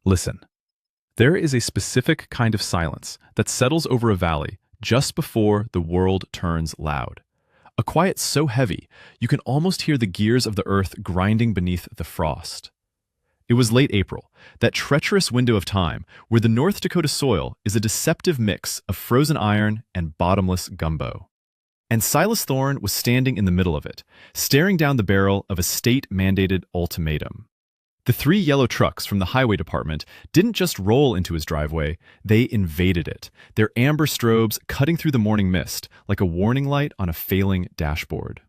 Listen, there is a specific kind of silence that settles over a valley just before the world turns loud. A quiet so heavy, you can almost hear the gears of the earth grinding beneath the frost. It was late April, that treacherous window of time where the North Dakota soil is a deceptive mix of frozen iron and bottomless gumbo. And Silas Thorne was standing in the middle of it, staring down the barrel of a state-mandated ultimatum. The 3 yellow trucks from the highway department didn't just roll into his driveway, they invaded it, their amber strobes cutting through the morning mist like a warning light on a failing dashboard.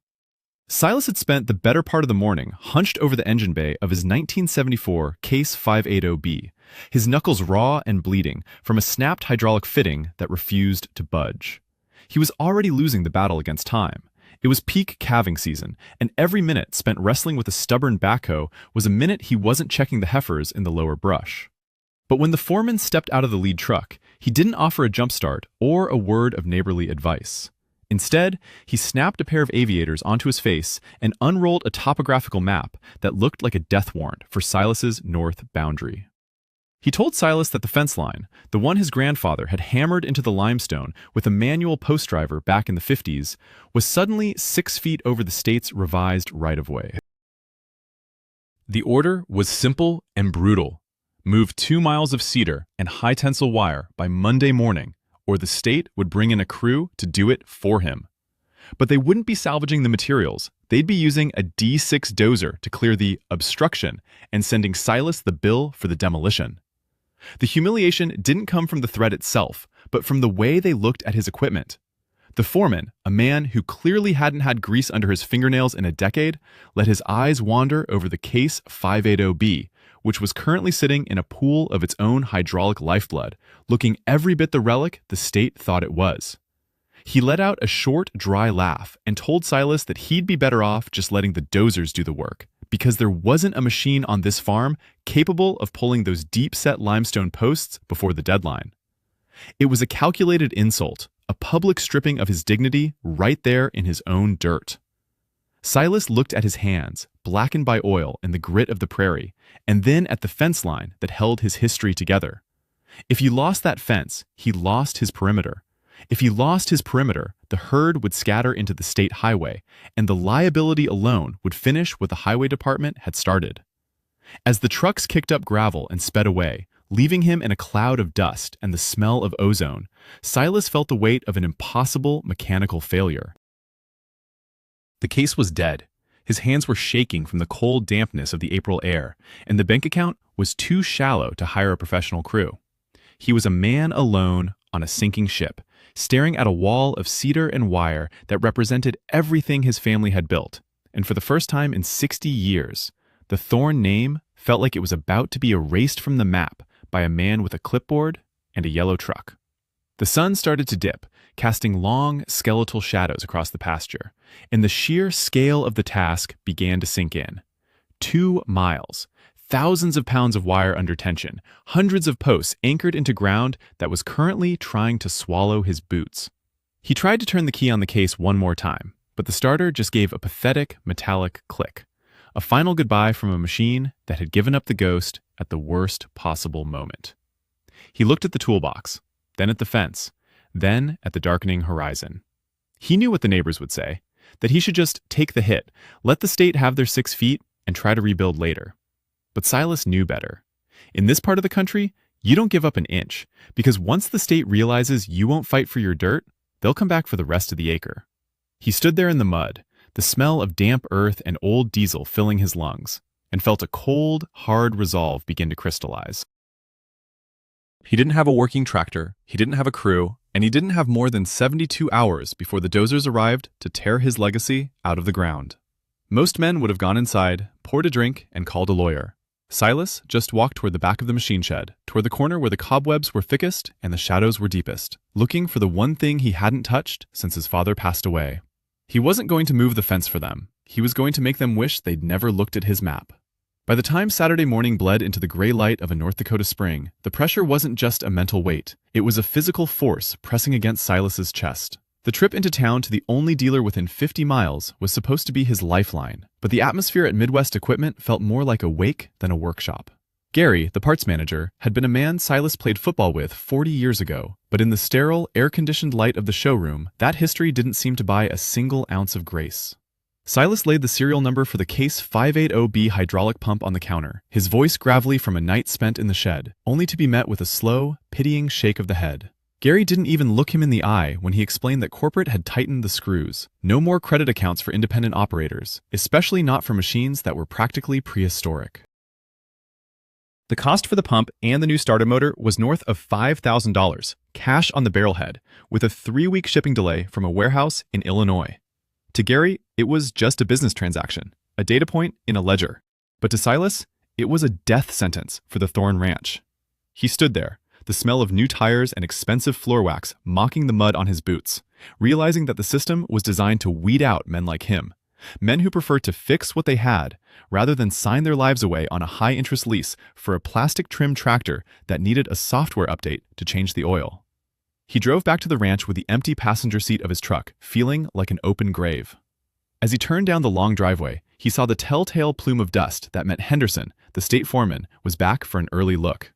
Silas had spent the better part of the morning hunched over the engine bay of his 1974 Case 580B, his knuckles raw and bleeding from a snapped hydraulic fitting that refused to budge. He was already losing the battle against time. It was peak calving season, and every minute spent wrestling with a stubborn backhoe was a minute he wasn't checking the heifers in the lower brush. But when the foreman stepped out of the lead truck, he didn't offer a jump start or a word of neighborly advice. Instead, he snapped a pair of aviators onto his face and unrolled a topographical map that looked like a death warrant for Silas's north boundary. He told Silas that the fence line, the one his grandfather had hammered into the limestone with a manual post driver back in the 50s, was suddenly 6 feet over the state's revised right-of-way. The order was simple and brutal. Move 2 miles of cedar and high-tensile wire by Monday morning, or the state would bring in a crew to do it for him. But they wouldn't be salvaging the materials. They'd be using a D6 dozer to clear the obstruction and sending Silas the bill for the demolition. The humiliation didn't come from the threat itself, but from the way they looked at his equipment. The foreman, a man who clearly hadn't had grease under his fingernails in a decade, let his eyes wander over the Case 580B, which was currently sitting in a pool of its own hydraulic lifeblood, looking every bit the relic the state thought it was. He let out a short, dry laugh and told Silas that he'd be better off just letting the dozers do the work, because there wasn't a machine on this farm capable of pulling those deep-set limestone posts before the deadline. It was a calculated insult, a public stripping of his dignity right there in his own dirt. Silas looked at his hands, blackened by oil and the grit of the prairie, and then at the fence line that held his history together. If he lost that fence, he lost his perimeter. If he lost his perimeter, the herd would scatter into the state highway, and the liability alone would finish what the highway department had started. As the trucks kicked up gravel and sped away, leaving him in a cloud of dust and the smell of ozone, Silas felt the weight of an impossible mechanical failure. The case was dead. His hands were shaking from the cold dampness of the April air, and the bank account was too shallow to hire a professional crew. He was a man alone on a sinking ship, staring at a wall of cedar and wire that represented everything his family had built, and for the first time in 60 years, the Thorne name felt like it was about to be erased from the map by a man with a clipboard and a yellow truck. The sun started to dip, casting long, skeletal shadows across the pasture, and the sheer scale of the task began to sink in. 2 miles. Thousands of pounds of wire under tension, hundreds of posts anchored into ground that was currently trying to swallow his boots. He tried to turn the key on the case one more time, but the starter just gave a pathetic metallic click, a final goodbye from a machine that had given up the ghost at the worst possible moment. He looked at the toolbox, then at the fence, then at the darkening horizon. He knew what the neighbors would say, that he should just take the hit, let the state have their 6 feet, and try to rebuild later. But Silas knew better. In this part of the country, you don't give up an inch, because once the state realizes you won't fight for your dirt, they'll come back for the rest of the acre. He stood there in the mud, the smell of damp earth and old diesel filling his lungs, and felt a cold, hard resolve begin to crystallize. He didn't have a working tractor, he didn't have a crew, and he didn't have more than 72 hours before the dozers arrived to tear his legacy out of the ground. Most men would have gone inside, poured a drink, and called a lawyer. Silas just walked toward the back of the machine shed, toward the corner where the cobwebs were thickest and the shadows were deepest, looking for the one thing he hadn't touched since his father passed away. He wasn't going to move the fence for them. He was going to make them wish they'd never looked at his map. By the time Saturday morning bled into the gray light of a North Dakota spring, the pressure wasn't just a mental weight. It was a physical force pressing against Silas's chest. The trip into town to the only dealer within 50 miles was supposed to be his lifeline, but the atmosphere at Midwest Equipment felt more like a wake than a workshop. Gary, the parts manager, had been a man Silas played football with 40 years ago, but in the sterile, air-conditioned light of the showroom, that history didn't seem to buy a single ounce of grace. Silas laid the serial number for the Case 580B hydraulic pump on the counter, his voice gravelly from a night spent in the shed, only to be met with a slow, pitying shake of the head. Gary didn't even look him in the eye when he explained that corporate had tightened the screws. No more credit accounts for independent operators, especially not for machines that were practically prehistoric. The cost for the pump and the new starter motor was north of $5,000, cash on the barrelhead, with a 3-week shipping delay from a warehouse in Illinois. To Gary, it was just a business transaction, a data point in a ledger. But to Silas, it was a death sentence for the Thorne Ranch. He stood there, the smell of new tires and expensive floor wax mocking the mud on his boots, realizing that the system was designed to weed out men like him, men who preferred to fix what they had rather than sign their lives away on a high-interest lease for a plastic-trimmed tractor that needed a software update to change the oil. He drove back to the ranch with the empty passenger seat of his truck, feeling like an open grave. As he turned down the long driveway, he saw the telltale plume of dust that meant Henderson, the state foreman, was back for an early look.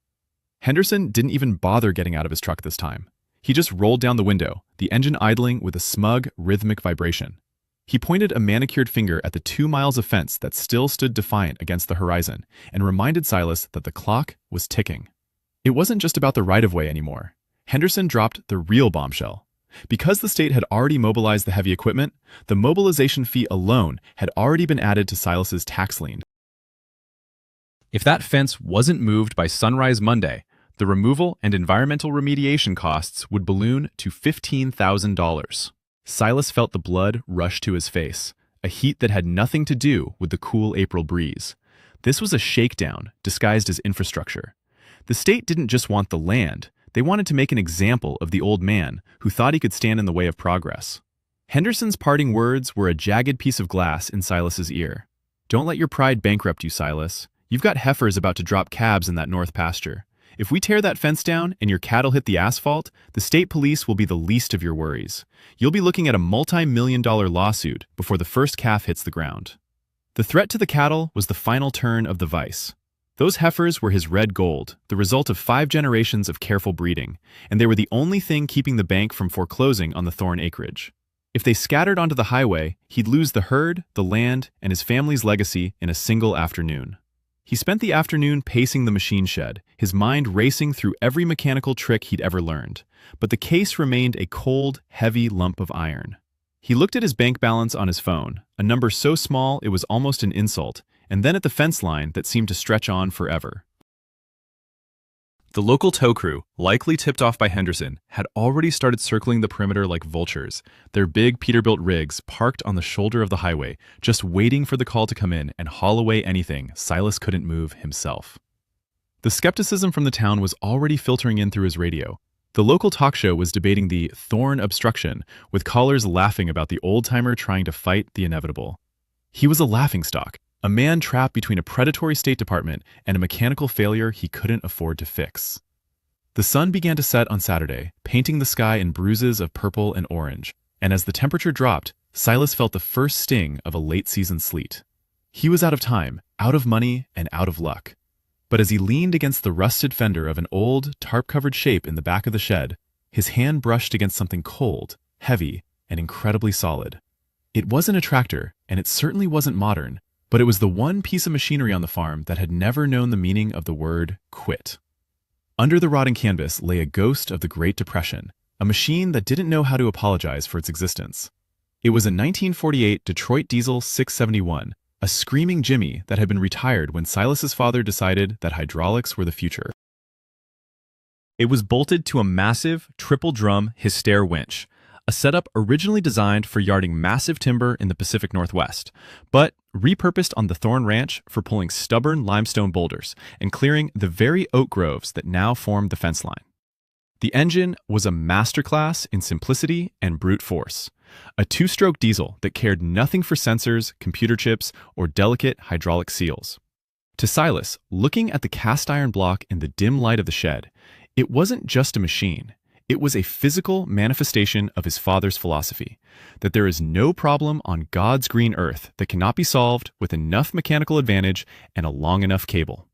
Henderson didn't even bother getting out of his truck this time. He just rolled down the window, the engine idling with a smug, rhythmic vibration. He pointed a manicured finger at the 2 miles of fence that still stood defiant against the horizon and reminded Silas that the clock was ticking. It wasn't just about the right-of-way anymore. Henderson dropped the real bombshell. Because the state had already mobilized the heavy equipment, the mobilization fee alone had already been added to Silas's tax lien. If that fence wasn't moved by sunrise Monday, the removal and environmental remediation costs would balloon to $15,000. Silas felt the blood rush to his face, a heat that had nothing to do with the cool April breeze. This was a shakedown disguised as infrastructure. The state didn't just want the land, they wanted to make an example of the old man who thought he could stand in the way of progress. Henderson's parting words were a jagged piece of glass in Silas's ear. "Don't let your pride bankrupt you, Silas. You've got heifers about to drop calves in that north pasture. If we tear that fence down and your cattle hit the asphalt, the state police will be the least of your worries. You'll be looking at a multi-million-dollar lawsuit before the first calf hits the ground." The threat to the cattle was the final turn of the vice. Those heifers were his red gold, the result of 5 generations of careful breeding, and they were the only thing keeping the bank from foreclosing on the Thorne acreage. If they scattered onto the highway, he'd lose the herd, the land, and his family's legacy in a single afternoon. He spent the afternoon pacing the machine shed, his mind racing through every mechanical trick he'd ever learned. But the case remained a cold, heavy lump of iron. He looked at his bank balance on his phone, a number so small it was almost an insult, and then at the fence line that seemed to stretch on forever. The local tow crew, likely tipped off by Henderson, had already started circling the perimeter like vultures, their big Peterbilt rigs parked on the shoulder of the highway, just waiting for the call to come in and haul away anything Silas couldn't move himself. The skepticism from the town was already filtering in through his radio. The local talk show was debating the Thorne obstruction, with callers laughing about the old-timer trying to fight the inevitable. He was a laughingstock, a man trapped between a predatory State Department and a mechanical failure he couldn't afford to fix. The sun began to set on Saturday, painting the sky in bruises of purple and orange, and as the temperature dropped, Silas felt the first sting of a late-season sleet. He was out of time, out of money, and out of luck. But as he leaned against the rusted fender of an old, tarp-covered shape in the back of the shed, his hand brushed against something cold, heavy, and incredibly solid. It wasn't a tractor, and it certainly wasn't modern, but it was the one piece of machinery on the farm that had never known the meaning of the word quit. Under the rotting canvas lay a ghost of the Great Depression, a machine that didn't know how to apologize for its existence. It was a 1948 Detroit Diesel 671, a screaming Jimmy that had been retired when Silas's father decided that hydraulics were the future. It was bolted to a massive, triple-drum Hyster winch, a setup originally designed for yarding massive timber in the Pacific Northwest, but repurposed on the Thorne Ranch for pulling stubborn limestone boulders and clearing the very oak groves that now formed the fence line. The engine was a masterclass in simplicity and brute force, a 2-stroke diesel that cared nothing for sensors, computer chips, or delicate hydraulic seals. To Silas, looking at the cast iron block in the dim light of the shed, it wasn't just a machine. It was a physical manifestation of his father's philosophy, that there is no problem on God's green earth that cannot be solved with enough mechanical advantage and a long enough cable.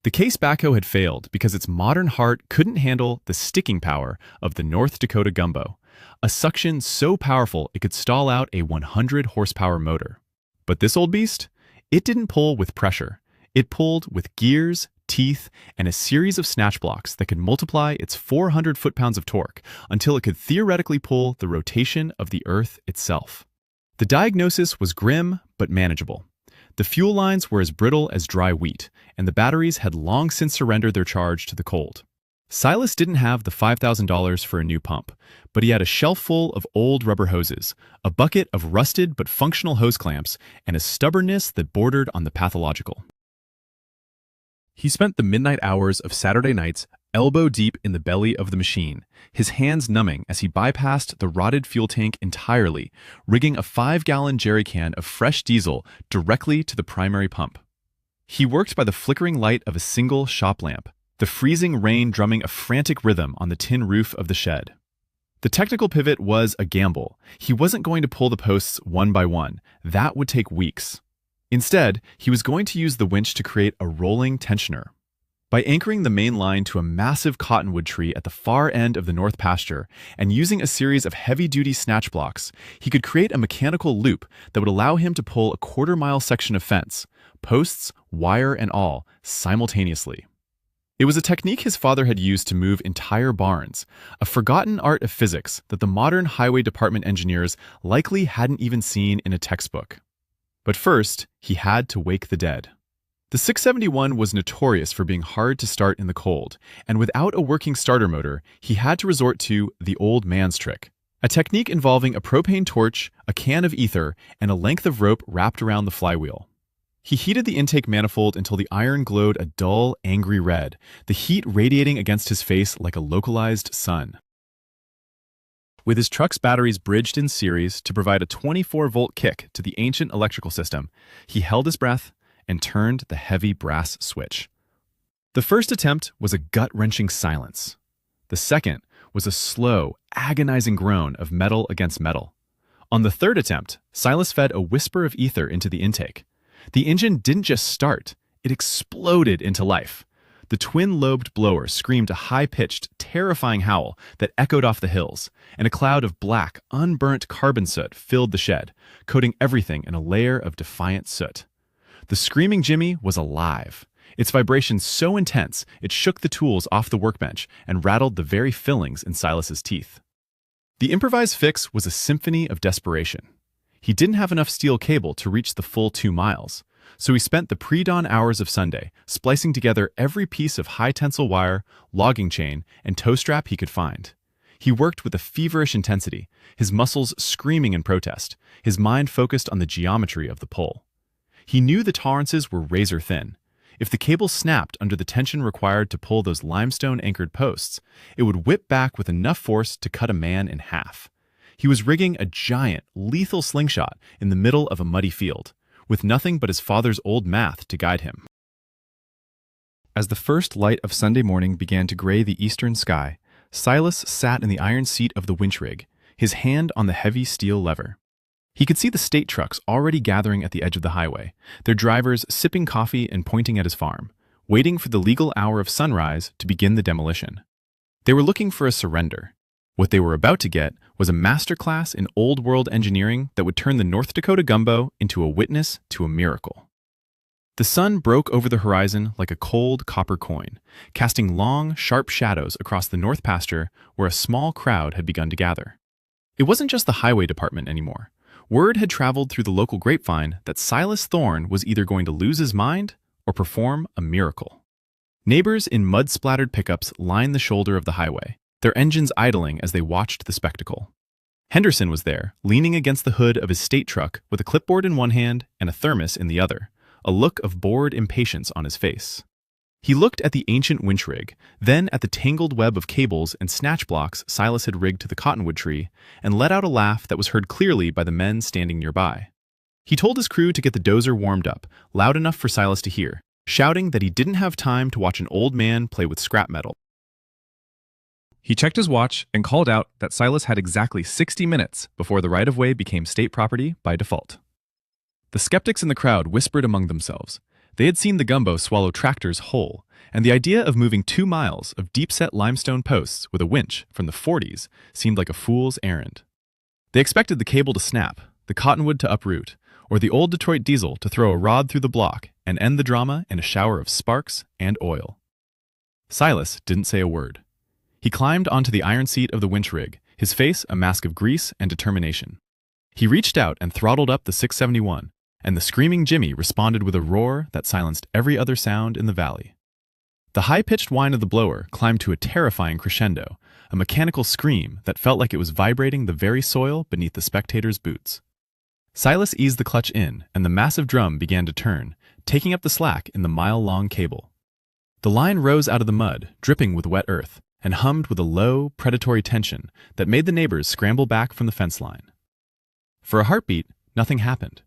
The case backhoe had failed because its modern heart couldn't handle the sticking power of the North Dakota gumbo, a suction so powerful it could stall out a 100-horsepower motor. But this old beast? It didn't pull with pressure. It pulled with gears, teeth, and a series of snatch blocks that could multiply its 400 foot-pounds of torque until it could theoretically pull the rotation of the Earth itself. The diagnosis was grim but manageable. The fuel lines were as brittle as dry wheat, and the batteries had long since surrendered their charge to the cold. Silas didn't have the $5,000 for a new pump, but he had a shelf full of old rubber hoses, a bucket of rusted but functional hose clamps, and a stubbornness that bordered on the pathological. He spent the midnight hours of Saturday nights elbow deep in the belly of the machine, his hands numbing as he bypassed the rotted fuel tank entirely, rigging a 5-gallon jerry can of fresh diesel directly to the primary pump. He worked by the flickering light of a single shop lamp, the freezing rain drumming a frantic rhythm on the tin roof of the shed. The technical pivot was a gamble. He wasn't going to pull the posts one by one. That would take weeks. Instead, he was going to use the winch to create a rolling tensioner. By anchoring the main line to a massive cottonwood tree at the far end of the north pasture and using a series of heavy-duty snatch blocks, he could create a mechanical loop that would allow him to pull a quarter-mile section of fence, posts, wire, and all, simultaneously. It was a technique his father had used to move entire barns, a forgotten art of physics that the modern highway department engineers likely hadn't even seen in a textbook. But first, he had to wake the dead. The 671 was notorious for being hard to start in the cold, and without a working starter motor, he had to resort to the old man's trick, a technique involving a propane torch, a can of ether, and a length of rope wrapped around the flywheel. He heated the intake manifold until the iron glowed a dull, angry red, the heat radiating against his face like a localized sun. With his truck's batteries bridged in series to provide a 24-volt kick to the ancient electrical system, he held his breath and turned the heavy brass switch. The first attempt was a gut-wrenching silence. The second was a slow, agonizing groan of metal against metal. On the third attempt, Silas fed a whisper of ether into the intake. The engine didn't just start, it exploded into life. The twin-lobed blower screamed a high-pitched, terrifying howl that echoed off the hills, and a cloud of black, unburnt carbon soot filled the shed, coating everything in a layer of defiant soot. The screaming Jimmy was alive. Its vibration so intense it shook the tools off the workbench and rattled the very fillings in Silas's teeth. The improvised fix was a symphony of desperation. He didn't have enough steel cable to reach the full 2 miles, so he spent the pre-dawn hours of Sunday splicing together every piece of high-tensile wire, logging chain, and tow strap he could find. He worked with a feverish intensity, his muscles screaming in protest, his mind focused on the geometry of the pull. He knew the tolerances were razor-thin. If the cable snapped under the tension required to pull those limestone-anchored posts, it would whip back with enough force to cut a man in half. He was rigging a giant, lethal slingshot in the middle of a muddy field, with nothing but his father's old math to guide him. As the first light of Sunday morning began to gray the eastern sky, Silas sat in the iron seat of the winch rig, his hand on the heavy steel lever. He could see the state trucks already gathering at the edge of the highway, their drivers sipping coffee and pointing at his farm, waiting for the legal hour of sunrise to begin the demolition. They were looking for a surrender. What they were about to get was a masterclass in old-world engineering that would turn the North Dakota gumbo into a witness to a miracle. The sun broke over the horizon like a cold copper coin, casting long, sharp shadows across the north pasture where a small crowd had begun to gather. It wasn't just the highway department anymore. Word had traveled through the local grapevine that Silas Thorne was either going to lose his mind or perform a miracle. Neighbors in mud-splattered pickups lined the shoulder of the highway, their engines idling as they watched the spectacle. Henderson was there, leaning against the hood of his state truck with a clipboard in one hand and a thermos in the other, a look of bored impatience on his face. He looked at the ancient winch rig, then at the tangled web of cables and snatch blocks Silas had rigged to the cottonwood tree, and let out a laugh that was heard clearly by the men standing nearby. He told his crew to get the dozer warmed up, loud enough for Silas to hear, shouting that he didn't have time to watch an old man play with scrap metal. He checked his watch and called out that Silas had exactly 60 minutes before the right-of-way became state property by default. The skeptics in the crowd whispered among themselves. They had seen the gumbo swallow tractors whole, and the idea of moving 2 miles of deep-set limestone posts with a winch from the 40s seemed like a fool's errand. They expected the cable to snap, the cottonwood to uproot, or the old Detroit diesel to throw a rod through the block and end the drama in a shower of sparks and oil. Silas didn't say a word. He climbed onto the iron seat of the winch rig, his face a mask of grease and determination. He reached out and throttled up the 671, and the screaming Jimmy responded with a roar that silenced every other sound in the valley. The high-pitched whine of the blower climbed to a terrifying crescendo, a mechanical scream that felt like it was vibrating the very soil beneath the spectators' boots. Silas eased the clutch in, and the massive drum began to turn, taking up the slack in the mile-long cable. The line rose out of the mud, dripping with wet earth, and hummed with a low, predatory tension that made the neighbors scramble back from the fence line. For a heartbeat, nothing happened.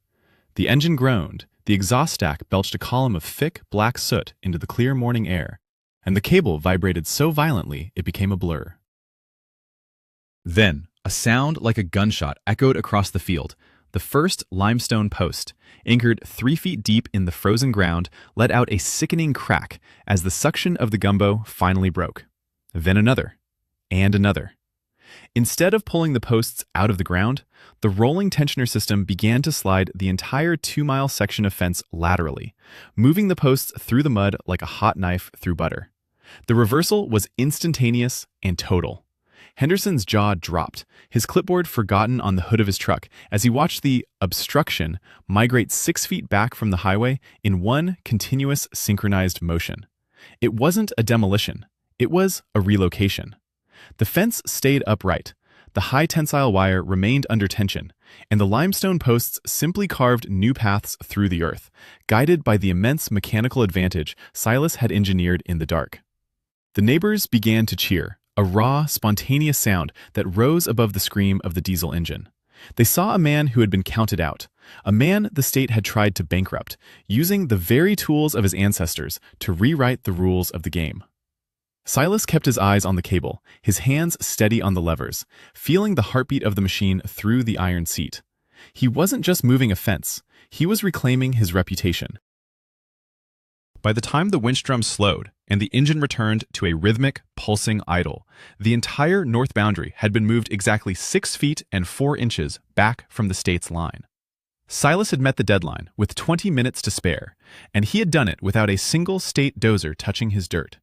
The engine groaned, the exhaust stack belched a column of thick, black soot into the clear morning air, and the cable vibrated so violently it became a blur. Then, a sound like a gunshot echoed across the field. The first limestone post, anchored 3 feet deep in the frozen ground, let out a sickening crack as the suction of the gumbo finally broke. Then another, and another. Instead of pulling the posts out of the ground, the rolling tensioner system began to slide the entire 2-mile section of fence laterally, moving the posts through the mud like a hot knife through butter. The reversal was instantaneous and total. Henderson's jaw dropped, his clipboard forgotten on the hood of his truck, as he watched the obstruction migrate 6 feet back from the highway in one continuous synchronized motion. It wasn't a demolition. It was a relocation. The fence stayed upright, the high tensile wire remained under tension, and the limestone posts simply carved new paths through the earth, guided by the immense mechanical advantage Silas had engineered in the dark. The neighbors began to cheer, a raw, spontaneous sound that rose above the scream of the diesel engine. They saw a man who had been counted out, a man the state had tried to bankrupt, using the very tools of his ancestors to rewrite the rules of the game. Silas kept his eyes on the cable, his hands steady on the levers, feeling the heartbeat of the machine through the iron seat. He wasn't just moving a fence, he was reclaiming his reputation. By the time the winch drum slowed and the engine returned to a rhythmic, pulsing idle, the entire north boundary had been moved exactly 6 feet and 4 inches back from the state's line. Silas had met the deadline with 20 minutes to spare, and he had done it without a single state dozer touching his dirt.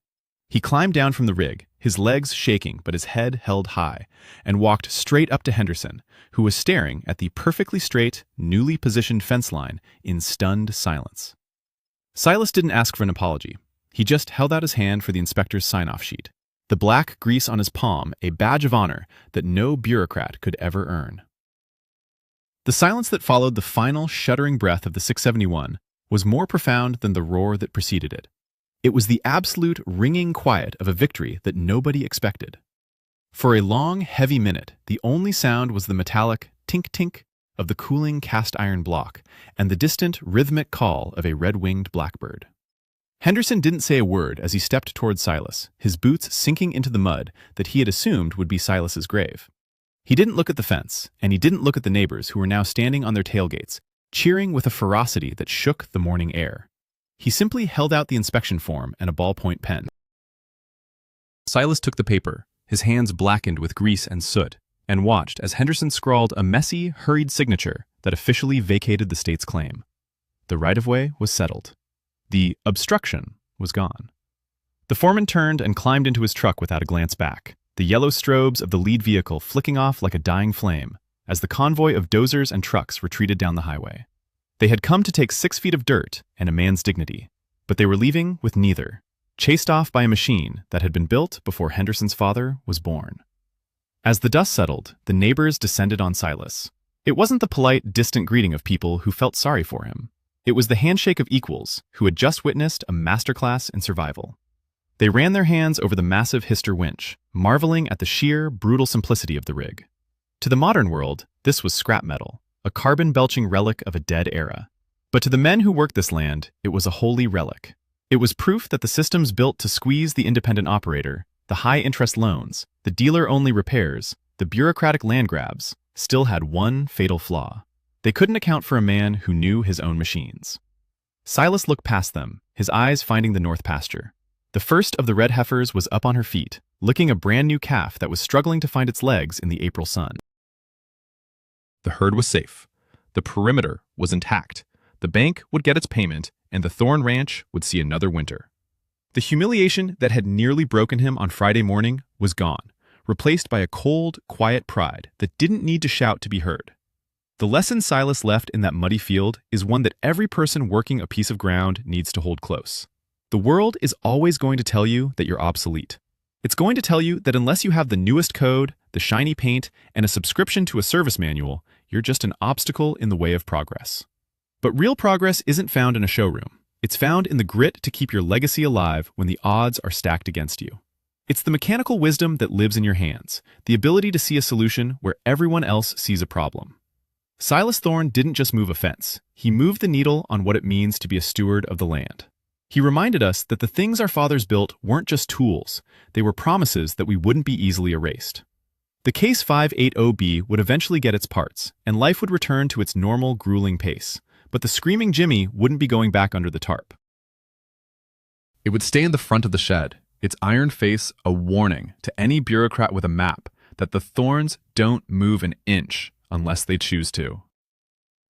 He climbed down from the rig, his legs shaking but his head held high, and walked straight up to Henderson, who was staring at the perfectly straight, newly positioned fence line in stunned silence. Silas didn't ask for an apology. He just held out his hand for the inspector's sign-off sheet, the black grease on his palm a badge of honor that no bureaucrat could ever earn. The silence that followed the final shuddering breath of the 671 was more profound than the roar that preceded it. It was the absolute ringing quiet of a victory that nobody expected. For a long, heavy minute, the only sound was the metallic tink-tink of the cooling cast-iron block and the distant, rhythmic call of a red-winged blackbird. Henderson didn't say a word as he stepped toward Silas, his boots sinking into the mud that he had assumed would be Silas's grave. He didn't look at the fence, and he didn't look at the neighbors who were now standing on their tailgates, cheering with a ferocity that shook the morning air. He simply held out the inspection form and a ballpoint pen. Silas took the paper, his hands blackened with grease and soot, and watched as Henderson scrawled a messy, hurried signature that officially vacated the state's claim. The right-of-way was settled. The obstruction was gone. The foreman turned and climbed into his truck without a glance back, the yellow strobes of the lead vehicle flicking off like a dying flame as the convoy of dozers and trucks retreated down the highway. They had come to take 6 feet of dirt and a man's dignity, but they were leaving with neither, chased off by a machine that had been built before Henderson's father was born. As the dust settled, the neighbors descended on Silas. It wasn't the polite, distant greeting of people who felt sorry for him. It was the handshake of equals who had just witnessed a masterclass in survival. They ran their hands over the massive Hister winch, marveling at the sheer, brutal simplicity of the rig. To the modern world, this was scrap metal, a carbon-belching relic of a dead era. But to the men who worked this land, it was a holy relic. It was proof that the systems built to squeeze the independent operator, the high-interest loans, the dealer-only repairs, the bureaucratic land grabs, still had one fatal flaw. They couldn't account for a man who knew his own machines. Silas looked past them, his eyes finding the north pasture. The first of the red heifers was up on her feet, licking a brand new calf that was struggling to find its legs in the April sun. The herd was safe. The perimeter was intact. The bank would get its payment, and the Thorne Ranch would see another winter. The humiliation that had nearly broken him on Friday morning was gone, replaced by a cold, quiet pride that didn't need to shout to be heard. The lesson Silas left in that muddy field is one that every person working a piece of ground needs to hold close. The world is always going to tell you that you're obsolete. It's going to tell you that unless you have the newest code, the shiny paint, and a subscription to a service manual, you're just an obstacle in the way of progress. But real progress isn't found in a showroom. It's found in the grit to keep your legacy alive when the odds are stacked against you. It's the mechanical wisdom that lives in your hands, the ability to see a solution where everyone else sees a problem. Silas Thorne didn't just move a fence. He moved the needle on what it means to be a steward of the land. He reminded us that the things our fathers built weren't just tools, they were promises that we wouldn't be easily erased. The Case 580B would eventually get its parts, and life would return to its normal, grueling pace. But the screaming Jimmy wouldn't be going back under the tarp. It would stay in the front of the shed, its iron face a warning to any bureaucrat with a map that the Thornes don't move an inch unless they choose to.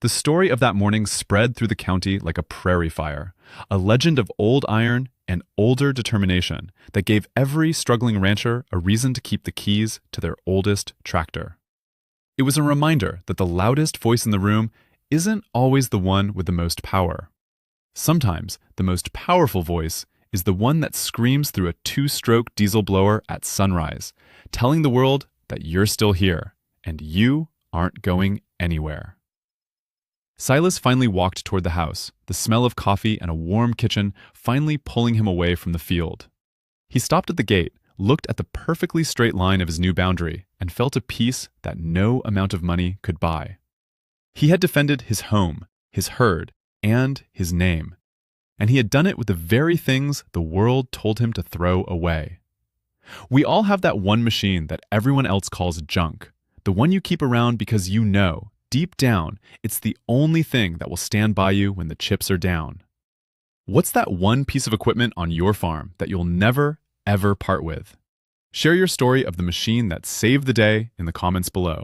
The story of that morning spread through the county like a prairie fire, a legend of old iron and older determination that gave every struggling rancher a reason to keep the keys to their oldest tractor. It was a reminder that the loudest voice in the room isn't always the one with the most power. Sometimes the most powerful voice is the one that screams through a two-stroke diesel blower at sunrise, telling the world that you're still here and you aren't going anywhere. Silas finally walked toward the house, the smell of coffee and a warm kitchen finally pulling him away from the field. He stopped at the gate, looked at the perfectly straight line of his new boundary, and felt a peace that no amount of money could buy. He had defended his home, his herd, and his name. And he had done it with the very things the world told him to throw away. We all have that one machine that everyone else calls junk, the one you keep around because you know, deep down, it's the only thing that will stand by you when the chips are down. What's that one piece of equipment on your farm that you'll never, ever part with? Share your story of the machine that saved the day in the comments below.